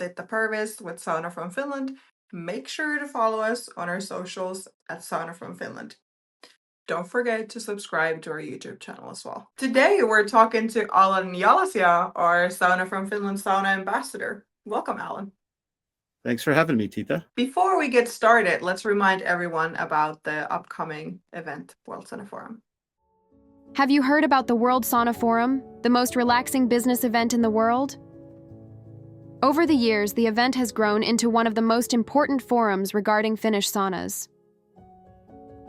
did the purpose with Sauna from Finland, make sure to follow us on our socials at Sauna from Finland. Don't forget to subscribe to our YouTube channel as well. Today we're talking to Alan Jalasjaa, our Sauna from Finland Sauna Ambassador. Welcome, Alan. Thanks for having me, Tita. Before we get started, let's remind everyone about the upcoming event, World Sauna Forum. Have you heard about the World Sauna Forum, the most relaxing business event in the world? Over the years, the event has grown into one of the most important forums regarding Finnish saunas.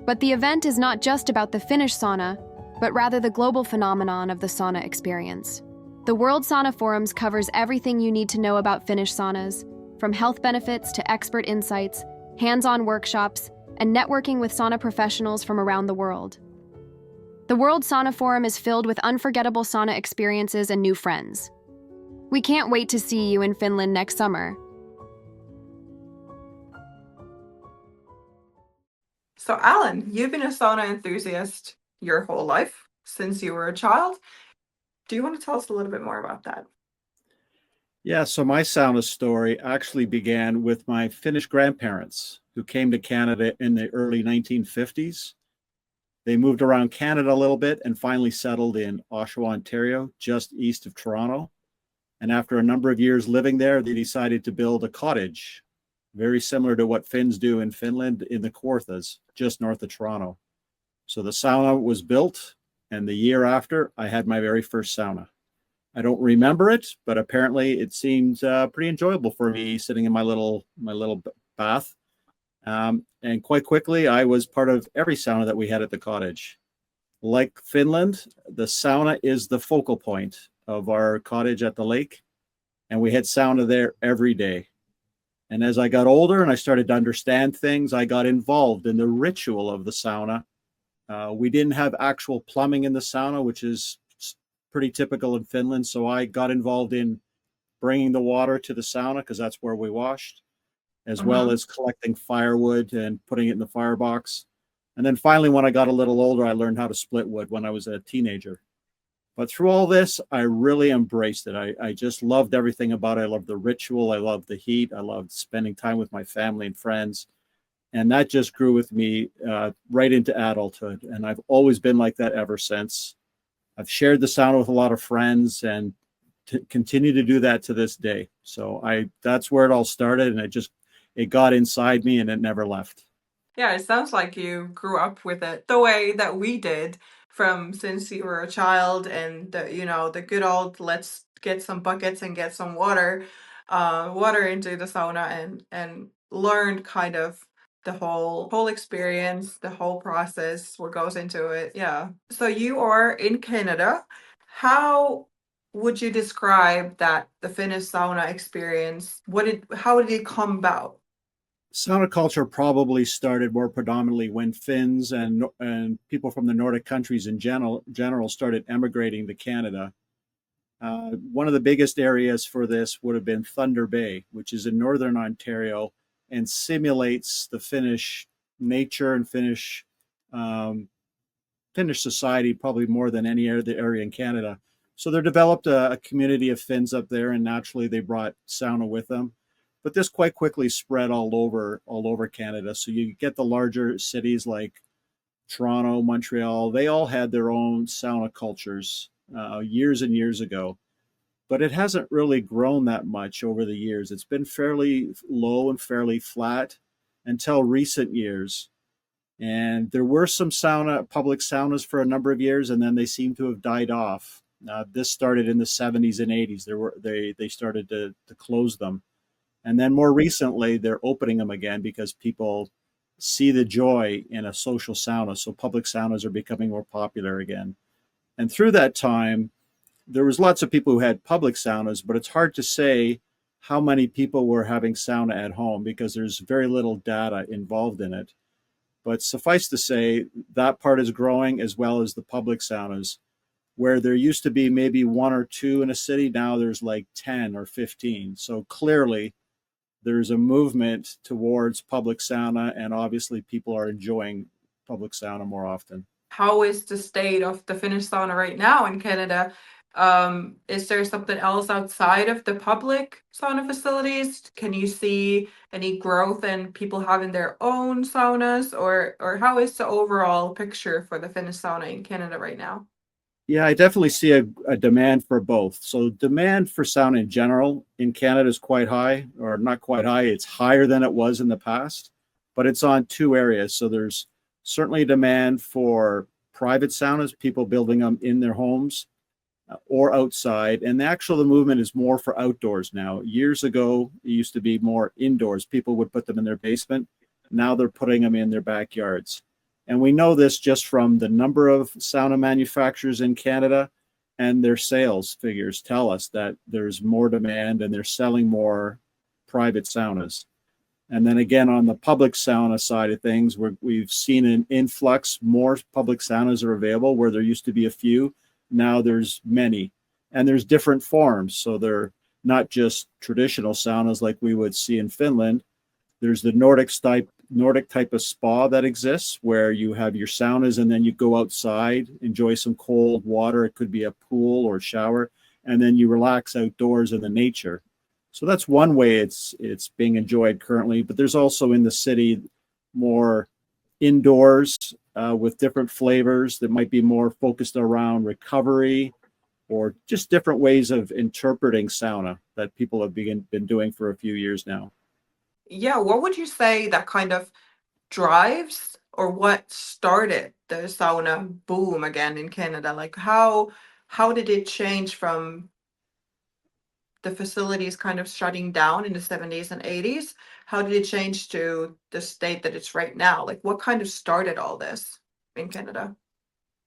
But the event is not just about the Finnish sauna, but rather the global phenomenon of the sauna experience. The World Sauna Forums covers everything you need to know about Finnish saunas, from health benefits to expert insights, hands-on workshops, and networking with sauna professionals from around the world. The World Sauna Forum is filled with unforgettable sauna experiences and new friends. We can't wait to see you in Finland next summer. So Alan, you've been a sauna enthusiast your whole life, since you were a child. Do you want to tell us a little bit more about that? Yeah, so my sauna story actually began with my Finnish grandparents who came to Canada in the early 1950s. They moved around Canada a little bit and finally settled in Oshawa, Ontario, just east of Toronto. And after a number of years living there, they decided to build a cottage, very similar to what Finns do in Finland in the Kawarthas, just north of Toronto. So the sauna was built, and the year after, I had my very first sauna. I don't remember it, but apparently it seemed pretty enjoyable for me sitting in my little bath. And quite quickly, I was part of every sauna that we had at the cottage. Like Finland, the sauna is the focal point of our cottage at the lake, and we had sauna there every day. And as I got older and I started to understand things, I got involved in the ritual of the sauna. We didn't have actual plumbing in the sauna, which is pretty typical in Finland. So I got involved in bringing the water to the sauna because that's where we washed, as well as collecting firewood and putting it in the firebox. And then finally, when I got a little older, I learned how to split wood when I was a teenager. But through all this, I really embraced it. I just loved everything about it. I loved the ritual. I loved the heat. I loved spending time with my family and friends. And that just grew with me right into adulthood. And I've always been like that ever since. I've shared the sauna with a lot of friends and continue to do that to this day. So that's where it all started. And it got inside me and it never left. Yeah, it sounds like you grew up with it the way that we did since you were a child, and the good old let's get some buckets and get some water into the sauna and learned kind of the whole experience, the whole process, what goes into it. Yeah. So you are in Canada. How would you describe the Finnish sauna experience? How did it come about? Sauna culture probably started more predominantly when Finns and people from the Nordic countries in general started emigrating to Canada. One of the biggest areas for this would have been Thunder Bay, which is in northern Ontario and simulates the Finnish nature and Finnish society probably more than any other area in Canada. So they developed a community of Finns up there, and naturally they brought sauna with them. But this quite quickly spread all over Canada. So you get the larger cities like Toronto, Montreal, they all had their own sauna cultures years and years ago. But it hasn't really grown that much over the years. It's been fairly low and fairly flat until recent years. And there were some public saunas for a number of years, and then they seem to have died off. This started in the 70s and 80s. They started to close them. And then more recently, they're opening them again because people see the joy in a social sauna. So public saunas are becoming more popular again. And through that time, there was lots of people who had public saunas, but it's hard to say how many people were having sauna at home because there's very little data involved in it. But suffice to say, that part is growing as well as the public saunas, where there used to be maybe one or two in a city. Now there's like 10 or 15. So clearly, there's a movement towards public sauna, and obviously people are enjoying public sauna more often. How is the state of the Finnish sauna right now in Canada? Is there something else outside of the public sauna facilities? Can you see any growth in people having their own saunas, or how is the overall picture for the Finnish sauna in Canada right now? Yeah, I definitely see a demand for both. So demand for sauna in general in Canada is quite high, or not quite high. It's higher than it was in the past, but it's on two areas. So there's certainly demand for private saunas, people building them in their homes or outside. And the movement is more for outdoors now. Years ago, it used to be more indoors. People would put them in their basement. Now they're putting them in their backyards. And we know this just from the number of sauna manufacturers in Canada, and their sales figures tell us that there's more demand and they're selling more private saunas. And then again, on the public sauna side of things, we've seen an influx. More public saunas are available where there used to be a few. Now there's many, and there's different forms. So they're not just traditional saunas like we would see in Finland. There's the Nordic type of spa that exists where you have your saunas and then you go outside, enjoy some cold water. It could be a pool or shower, and then you relax outdoors in the nature. So that's one way it's being enjoyed currently. But there's also in the city more indoors with different flavors that might be more focused around recovery or just different ways of interpreting sauna that people have been doing for a few years now. Yeah, what would you say that kind of drives or what started the sauna boom again in Canada? Like how did it change from the facilities kind of shutting down in the 70s and 80s? How did it change to the state that it's right now? Like what kind of started all this in Canada?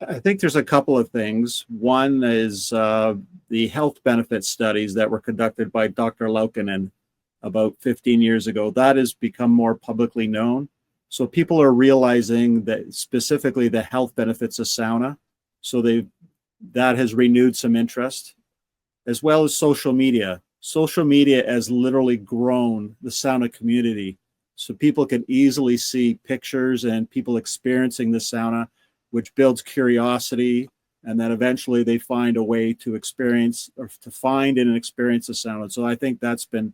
I think there's a couple of things. One is the health benefit studies that were conducted by Dr. Laukkanen about 15 years ago. That has become more publicly known. So people are realizing that specifically the health benefits of sauna. So that has renewed some interest, as well as social media. Social media has literally grown the sauna community. So people can easily see pictures and people experiencing the sauna, which builds curiosity. And then eventually they find a way to experience or to find and experience the sauna. So I think that's been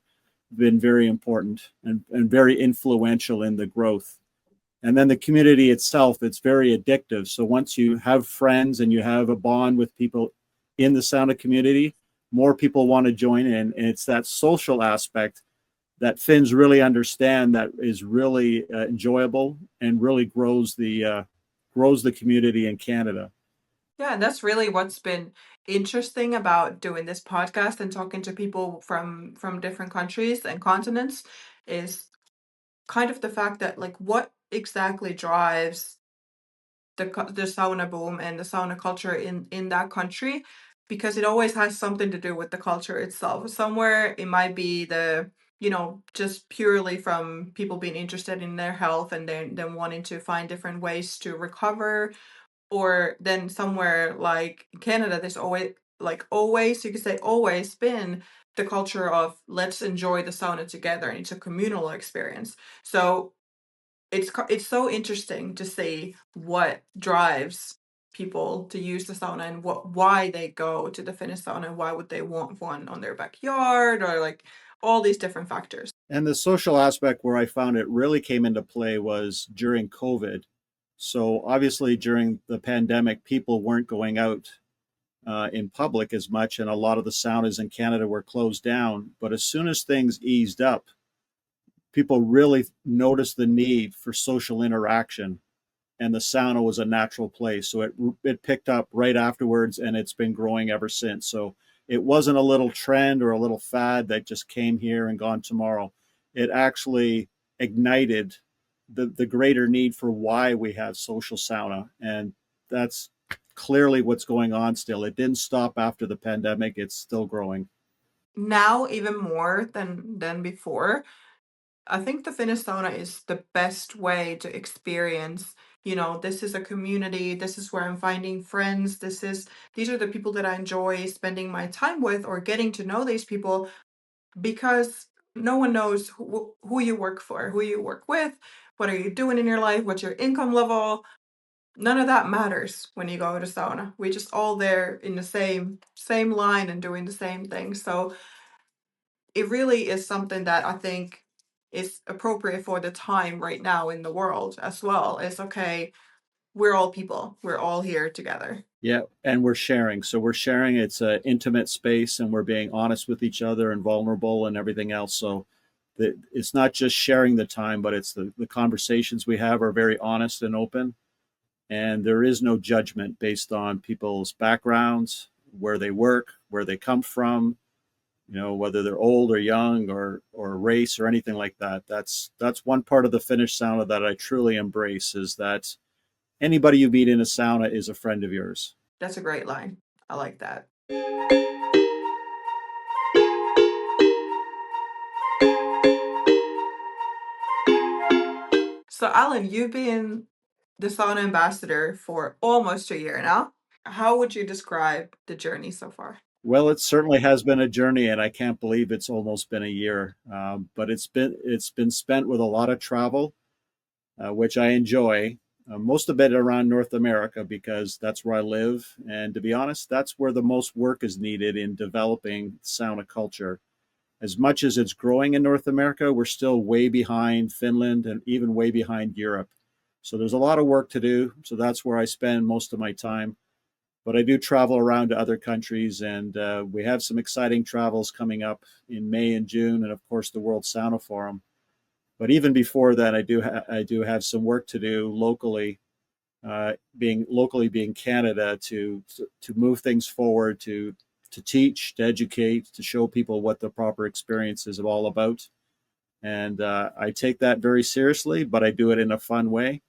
very important and very influential in the growth. And then the community itself, it's very addictive. So once you have friends and you have a bond with people in the sauna community, more people want to join in. And it's that social aspect that Finns really understand that is really enjoyable and really grows the community in Canada. Yeah, and that's really what's been interesting about doing this podcast and talking to people from different countries and continents is kind of the fact that like what exactly drives the sauna boom and the sauna culture in that country, because it always has something to do with the culture itself. Somewhere it might be the just purely from people being interested in their health and then wanting to find different ways to recover, or then somewhere like Canada, there's always you could say always been the culture of let's enjoy the sauna together, and it's a communal experience. So it's so interesting to see what drives people to use the sauna and why they go to the Finnish sauna and why would they want one on their backyard, or like all these different factors. And the social aspect where I found it really came into play was during COVID. So obviously during the pandemic, people weren't going out in public as much, and a lot of the saunas in Canada were closed down. But as soon as things eased up, people really noticed the need for social interaction, and the sauna was a natural place. So it picked up right afterwards, and it's been growing ever since. So it wasn't a little trend or a little fad that just came here and gone tomorrow. It actually ignited the greater need for why we have social sauna, and that's clearly what's going on still. It didn't stop after the pandemic. It's still growing. Now even more than before, I think the Finnish sauna is the best way to experience, this is a community, this is where I'm finding friends, these are the people that I enjoy spending my time with or getting to know these people, because no one knows who you work for, who you work with, what are you doing in your life, what's your income level. none of that matters when you go to sauna. We're just all there in the same line and doing the same thing. So it really is something that I think is appropriate for the time right now in the world as well. It's okay, we're all people. We're all here together. Yeah, and we're sharing. So we're sharing. It's an intimate space, and we're being honest with each other and vulnerable and everything else. So it's not just sharing the time, but it's the conversations we have are very honest and open. And there is no judgment based on people's backgrounds, where they work, where they come from, whether they're old or young or race or anything like that. That's one part of the Finnish sauna that I truly embrace, is that anybody you meet in a sauna is a friend of yours. That's a great line. I like that. So, Alan, you've been the Sauna Ambassador for almost a year now. How would you describe the journey so far? Well, it certainly has been a journey, and I can't believe it's almost been a year. But it's been spent with a lot of travel, which I enjoy. Most of it around North America because that's where I live, and to be honest, that's where the most work is needed in developing sauna culture. As much as it's growing in North America, we're still way behind Finland and even way behind Europe. So there's a lot of work to do. So that's where I spend most of my time. But I do travel around to other countries, and we have some exciting travels coming up in May and June, and of course the World Sauna Forum. But even before that, I do have some work to do locally, being Canada, to move things forward, to teach, to educate, to show people what the proper experience is all about. And I take that very seriously, but I do it in a fun way.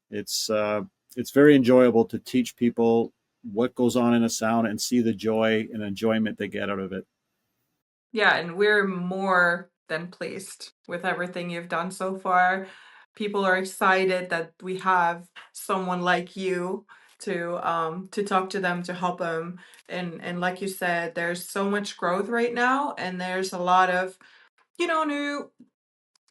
It's very enjoyable to teach people what goes on in a sauna and see the joy and enjoyment they get out of it. Yeah, and we're more than pleased with everything you've done so far. People are excited that we have someone like you to talk to them, to help them. And like you said, there's so much growth right now, and there's a lot of, new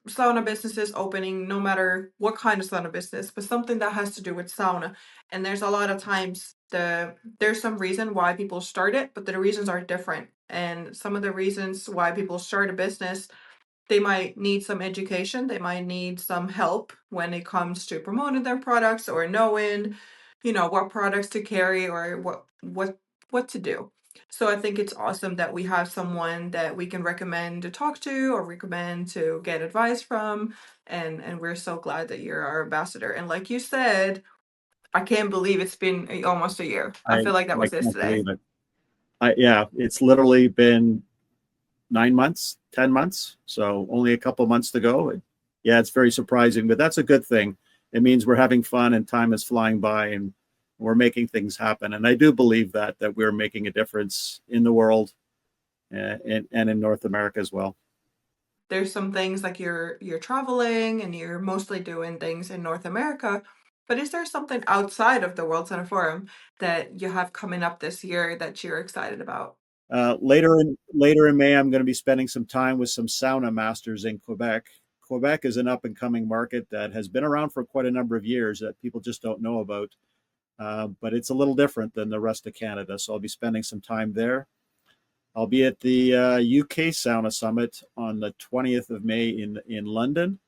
sauna businesses opening, no matter what kind of sauna business, but something that has to do with sauna. And there's a lot of times there's some reason why people start it, but the reasons are different. And some of the reasons why people start a business, they might need some education, they might need some help when it comes to promoting their products or knowing, what products to carry or what to do. So I think it's awesome that we have someone that we can recommend to talk to or recommend to get advice from. And we're so glad that you're our ambassador. And like you said, I can't believe it's been almost a year. I I, feel like that I was can't yesterday. believe it. Yeah, it's literally been 9 months, 10 months. So only a couple months to go. Yeah, it's very surprising, but that's a good thing. It means we're having fun and time is flying by and we're making things happen. And I do believe that we're making a difference in the world, and in North America as well. There's some things like you're traveling and you're mostly doing things in North America, but is there something outside of the World Center Forum that you have coming up this year that you're excited about? Later in May, I'm going to be spending some time with some sauna masters in Quebec. Quebec is an up and coming market that has been around for quite a number of years that people just don't know about. But it's a little different than the rest of Canada. So I'll be spending some time there. I'll be at the UK Sauna Summit on the 20th of May in London.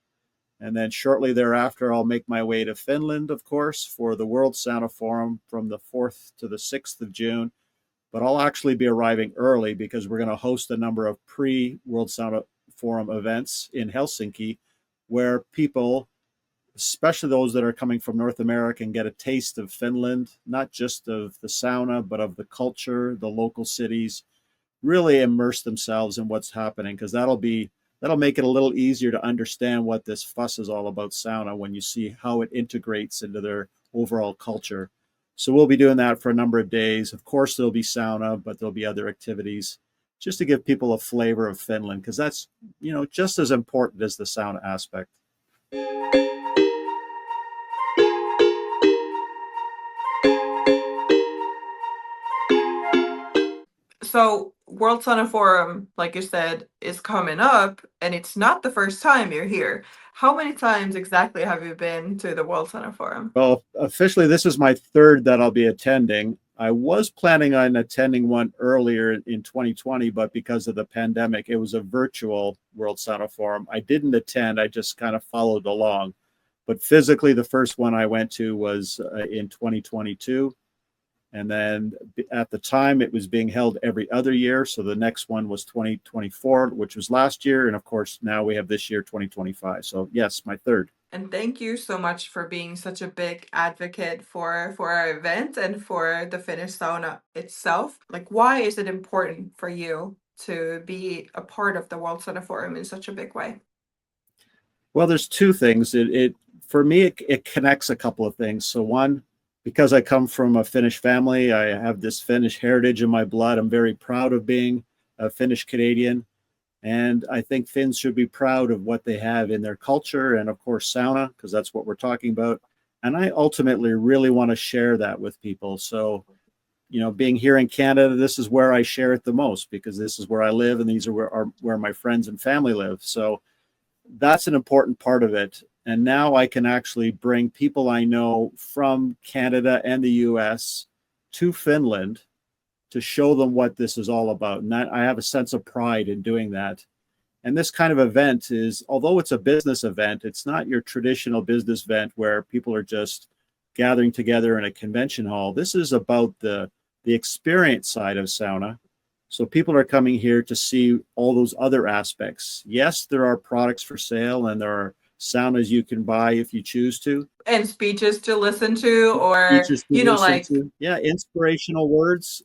And then shortly thereafter, I'll make my way to Finland, of course, for the World Sauna Forum from the 4th to the 6th of June. But I'll actually be arriving early because we're going to host a number of pre-World Sauna Forum events in Helsinki where people, especially those that are coming from North America, and get a taste of Finland, not just of the sauna, but of the culture, the local cities, really immerse themselves in what's happening, because that'll make it a little easier to understand what this fuss is all about sauna when you see how it integrates into their overall culture. So we'll be doing that for a number of days. Of course, there'll be sauna, but there'll be other activities just to give people a flavor of Finland, because that's, just as important as the sauna aspect. So World Sauna Forum, like you said, is coming up, and it's not the first time you're here. How many times exactly have you been to the World Sauna Forum? Well, officially, this is my third that I'll be attending. I was planning on attending one earlier in 2020, but because of the pandemic, it was a virtual World Sauna Forum. I didn't attend, I just kind of followed along. But physically, the first one I went to was in 2022. And then at the time, it was being held every other year. So the next one was 2024, which was last year. And of course, now we have this year, 2025. So yes, my third. And thank you so much for being such a big advocate for our event and for the Finnish sauna itself. Like, why is it important for you to be a part of the World Sauna Forum in such a big way? Well, there's two things. For me, it connects a couple of things. So one, because I come from a Finnish family, I have this Finnish heritage in my blood. I'm very proud of being a Finnish Canadian. And I think Finns should be proud of what they have in their culture and, of course, sauna, because that's what we're talking about. And I ultimately really want to share that with people. So, being here in Canada, this is where I share it the most, because this is where I live and these are where my friends and family live. So that's an important part of it. And now I can actually bring people I know from Canada and the US to Finland to show them what this is all about. And I have a sense of pride in doing that. And this kind of event is, although it's a business event, it's not your traditional business event where people are just gathering together in a convention hall. This is about the experience side of sauna. So people are coming here to see all those other aspects. Yes, there are products for sale and there are saunas you can buy if you choose to. And speeches to listen to, or, Speeches to listen like, to. Yeah, inspirational words.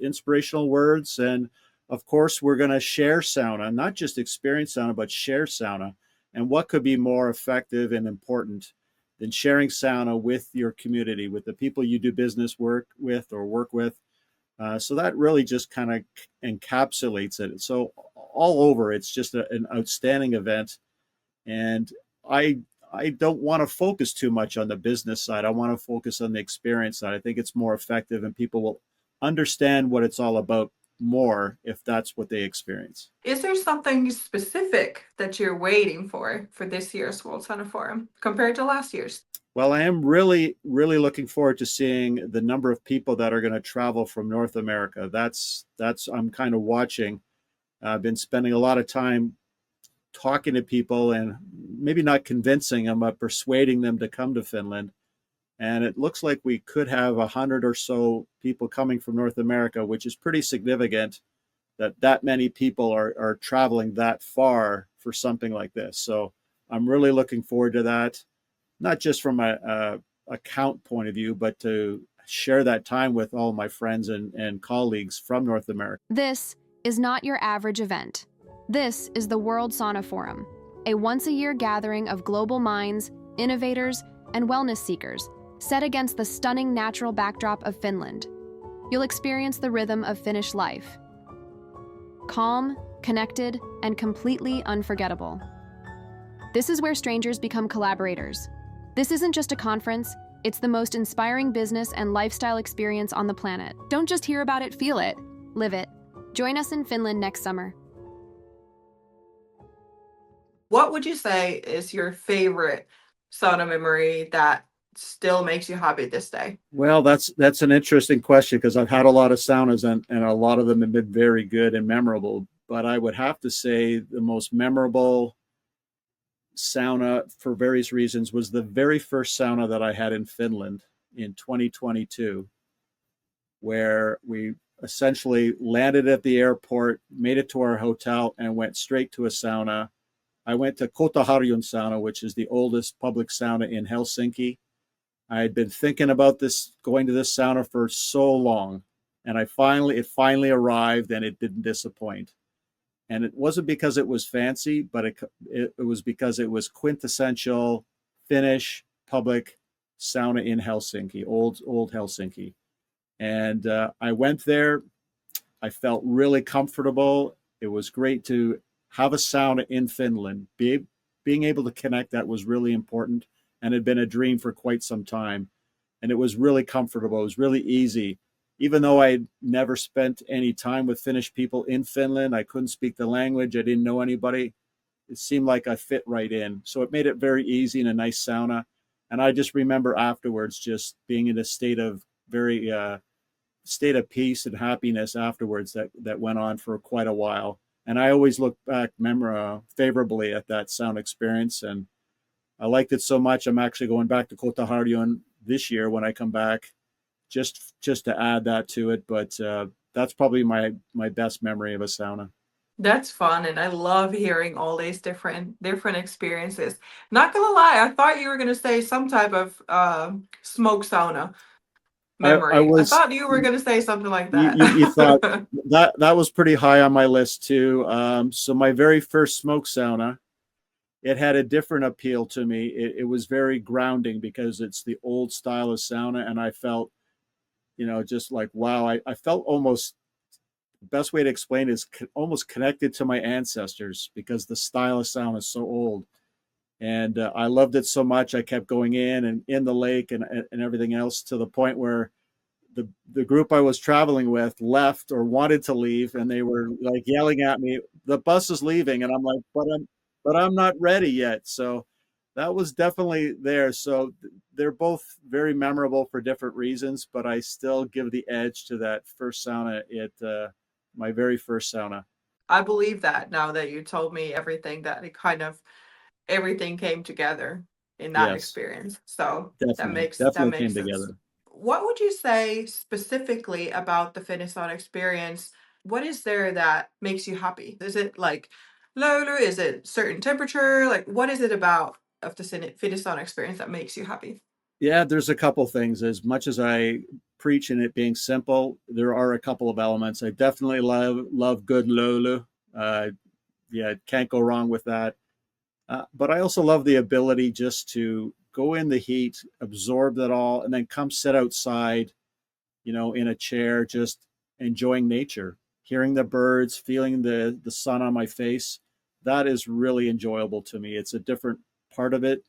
And of course, we're going to share sauna, not just experience sauna, but share sauna. And what could be more effective and important than sharing sauna with your community, with the people you do business work with. So that really just kind of encapsulates it. So all over, it's just an outstanding event. And I don't want to focus too much on the business side. I want to focus on the experience side. I think it's more effective and people will understand what it's all about more if that's what they experience. Is there something specific that you're waiting for this year's World Sauna Forum compared to last year's? Well, I am really, really looking forward to seeing the number of people that are going to travel from North America. That's I'm kind of watching. I've been spending a lot of time talking to people and maybe not convincing them, but persuading them to come to Finland. And it looks like we could have 100 or so people coming from North America, which is pretty significant that many people are traveling that far for something like this. So I'm really looking forward to that, not just from a account point of view, but to share that time with all my friends and colleagues from North America. This is not your average event. This is the World Sauna Forum, a once-a-year gathering of global minds, innovators, and wellness seekers set against the stunning natural backdrop of Finland. You'll experience the rhythm of Finnish life. Calm, connected, and completely unforgettable. This is where strangers become collaborators. This isn't just a conference, it's the most inspiring business and lifestyle experience on the planet. Don't just hear about it, feel it, live it. Join us in Finland next summer. What would you say is your favorite sauna memory that still makes you happy this day? Well, that's an interesting question because I've had a lot of saunas and a lot of them have been very good and memorable. But I would have to say the most memorable sauna for various reasons was the very first sauna that I had in Finland in 2022, where we essentially landed at the airport, made it to our hotel, and went straight to a sauna. I went to Kotaharjun sauna, which is the oldest public sauna in Helsinki. I had been thinking about going to this sauna for so long, and it finally arrived, and it didn't disappoint. And it wasn't because it was fancy, but it was because it was quintessential Finnish public sauna in Helsinki, old Helsinki. And I went there. I felt really comfortable. It was great to have a sauna in Finland. Being able to connect, that was really important and had been a dream for quite some time. And it was really comfortable. It was really easy. even though I never spent any time with Finnish people in Finland, I couldn't speak the language, I didn't know anybody. It seemed like I fit right in. So it made it very easy in a nice sauna. And I just remember afterwards just being in a state of state of peace and happiness afterwards that went on for quite a while. And I always look back favorably at that sauna experience. And I liked it so much, I'm actually going back to Kotaharjun this year when I come back, just to add that to it. But that's probably my best memory of a sauna. That's fun, and I love hearing all these different experiences. Not gonna lie, I thought you were gonna say some type of smoke sauna I memory. I was thought you were gonna say something like you thought that. that was pretty high on my list too. So my very first smoke sauna, it had a different appeal to me. It was very grounding because it's the old style of sauna, and I felt, just like, wow, I felt almost, the best way to explain it is almost connected to my ancestors because the style of sauna is so old. And I loved it so much. I kept going in and in the lake and everything else, to the point where the group I was traveling with left or wanted to leave, and they were like yelling at me, "The bus is leaving," and I'm like, "But I'm not ready yet." So that was definitely there. So they're both very memorable for different reasons, but I still give the edge to that first sauna at my very first sauna. I believe that now that you told me everything, that it kind of everything came together in that Yes, experience. So that definitely came makes sense. together. What would you say specifically about the Finnish sauna experience? What is there that makes you happy? Is it like Lulu? Is it certain temperature? Like, what is it about of the Finnish sauna experience that makes you happy? Yeah, there's a couple things. As much as I preach in it being simple, there are a couple of elements. I definitely love good lulu. Uh, yeah, can't go wrong with that. But I also love the ability just to go in the heat, absorb that all, and then come sit outside, in a chair, just enjoying nature, hearing the birds, feeling the sun on my face. That is really enjoyable to me. It's a different part of it,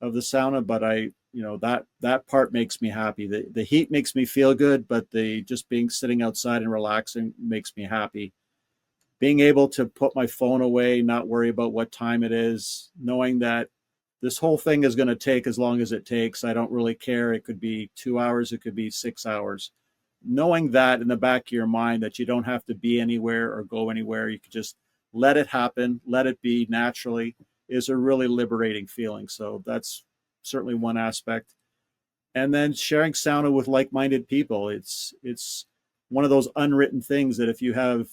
of the sauna, but that part makes me happy. The heat makes me feel good, but the just being sitting outside and relaxing makes me happy. Being able to put my phone away, not worry about what time it is, knowing that this whole thing is going to take as long as it takes. I don't really care. It could be 2 hours, it could be 6 hours. Knowing that in the back of your mind, that you don't have to be anywhere or go anywhere, you could just let it happen, let it be naturally, is a really liberating feeling. So that's certainly one aspect. And then sharing sauna with like-minded people. It's one of those unwritten things that if you have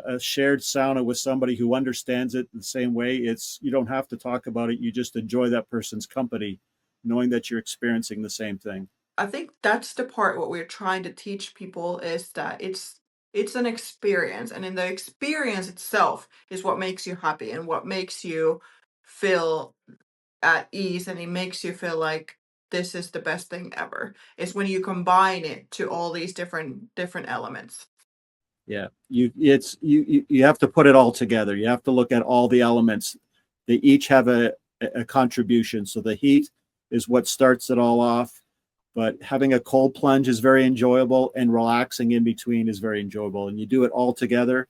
a shared sauna with somebody who understands it the same way, you don't have to talk about it. You just enjoy that person's company, knowing that you're experiencing the same thing. I think that's the part what we're trying to teach people is that it's an experience, and in the experience itself is what makes you happy and what makes you feel at ease, and it makes you feel like this is the best thing ever. It's when you combine it to all these different elements. Yeah, you have to put it all together. You have to look at all the elements. They each have a contribution. So the heat is what starts it all off, but having a cold plunge is very enjoyable, and relaxing in between is very enjoyable. And you do it all together.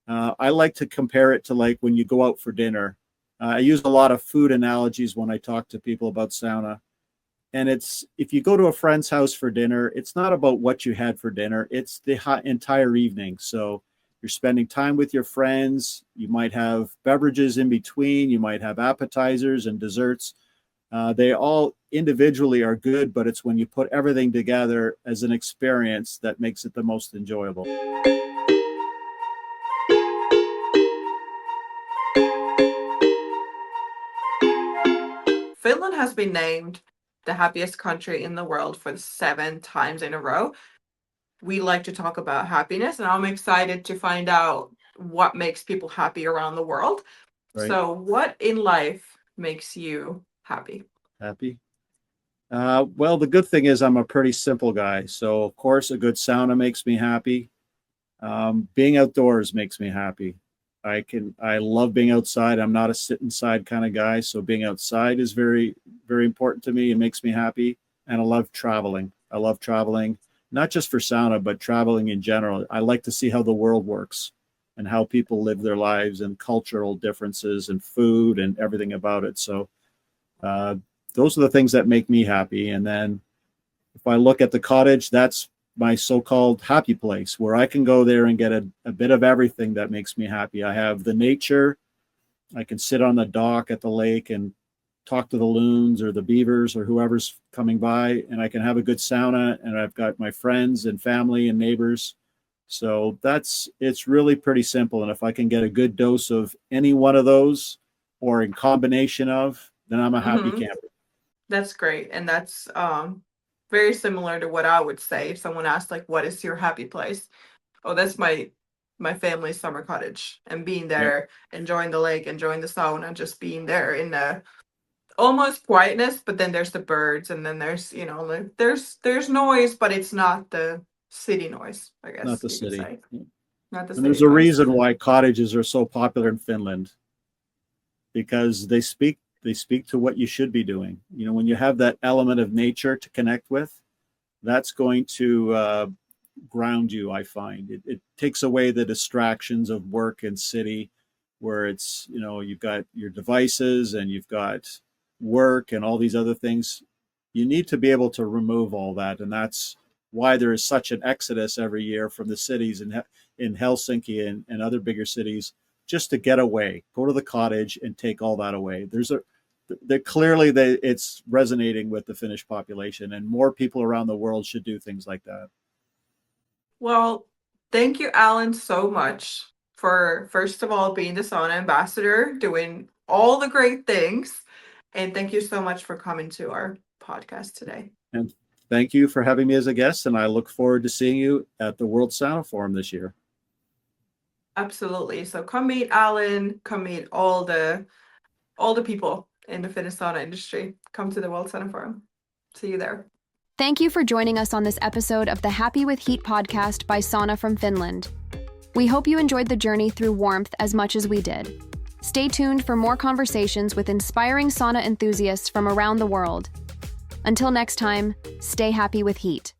I like to compare it to like when you go out for dinner. I use a lot of food analogies when I talk to people about sauna. And it's, if you go to a friend's house for dinner, it's not about what you had for dinner, it's the entire evening. So you're spending time with your friends. You might have beverages in between. You might have appetizers and desserts. They all individually are good, but it's when you put everything together as an experience that makes it the most enjoyable. Finland has been named the happiest country in the world for 7 times in a row. We like to talk about happiness, and I'm excited to find out what makes people happy around the world. Right? So, what in life makes you happy? Happy. Well, the good thing is I'm a pretty simple guy. So, of course, a good sauna makes me happy. Being outdoors makes me happy. I love being outside. I'm not a sit inside kind of guy. So being outside is very, very important to me and makes me happy. And I love traveling. I love traveling. not just for sauna, but traveling in general. I like to see how the world works and how people live their lives and cultural differences and food and everything about it. So those are the things that make me happy. And then if I look at the cottage, that's my so-called happy place where I can go there and get a bit of everything that makes me happy. I have the nature. I can sit on the dock at the lake and talk to the loons or the beavers or whoever's coming by, and I can have a good sauna, and I've got my friends and family and neighbors. So it's really pretty simple. And if I can get a good dose of any one of those or in combination of, then I'm a happy camper. That's great. And that's very similar to what I would say if someone asked, like, what is your happy place? Oh, that's my family's summer cottage, and being there, enjoying the lake, enjoying the sauna, just being there in the almost quietness, but then there's the birds, and then there's, like, there's noise, but it's not the city noise, I guess. Not the city. Not the city. And there's a reason why cottages are so popular in Finland, because they speak to what you should be doing. When you have that element of nature to connect with, that's going to ground you, I find. It takes away the distractions of work and city, where it's, you've got your devices and you've got work and all these other things. You need to be able to remove all that. And that's why there is such an exodus every year from the cities in Helsinki and other bigger cities, just to get away, go to the cottage and take all that away. Clearly it's resonating with the Finnish population, and more people around the world should do things like that. Well, thank you, Alan, so much for, first of all, being the Sauna Ambassador, doing all the great things. And thank you so much for coming to our podcast today. And thank you for having me as a guest. And I look forward to seeing you at the World Sauna Forum this year. Absolutely. So come meet Alan, come meet all the people in the Finnish sauna industry. Come to the World Sauna Forum. See you there. Thank you for joining us on this episode of the Happy with Heat podcast by Sauna from Finland. We hope you enjoyed the journey through warmth as much as we did. Stay tuned for more conversations with inspiring sauna enthusiasts from around the world. Until next time, stay happy with heat.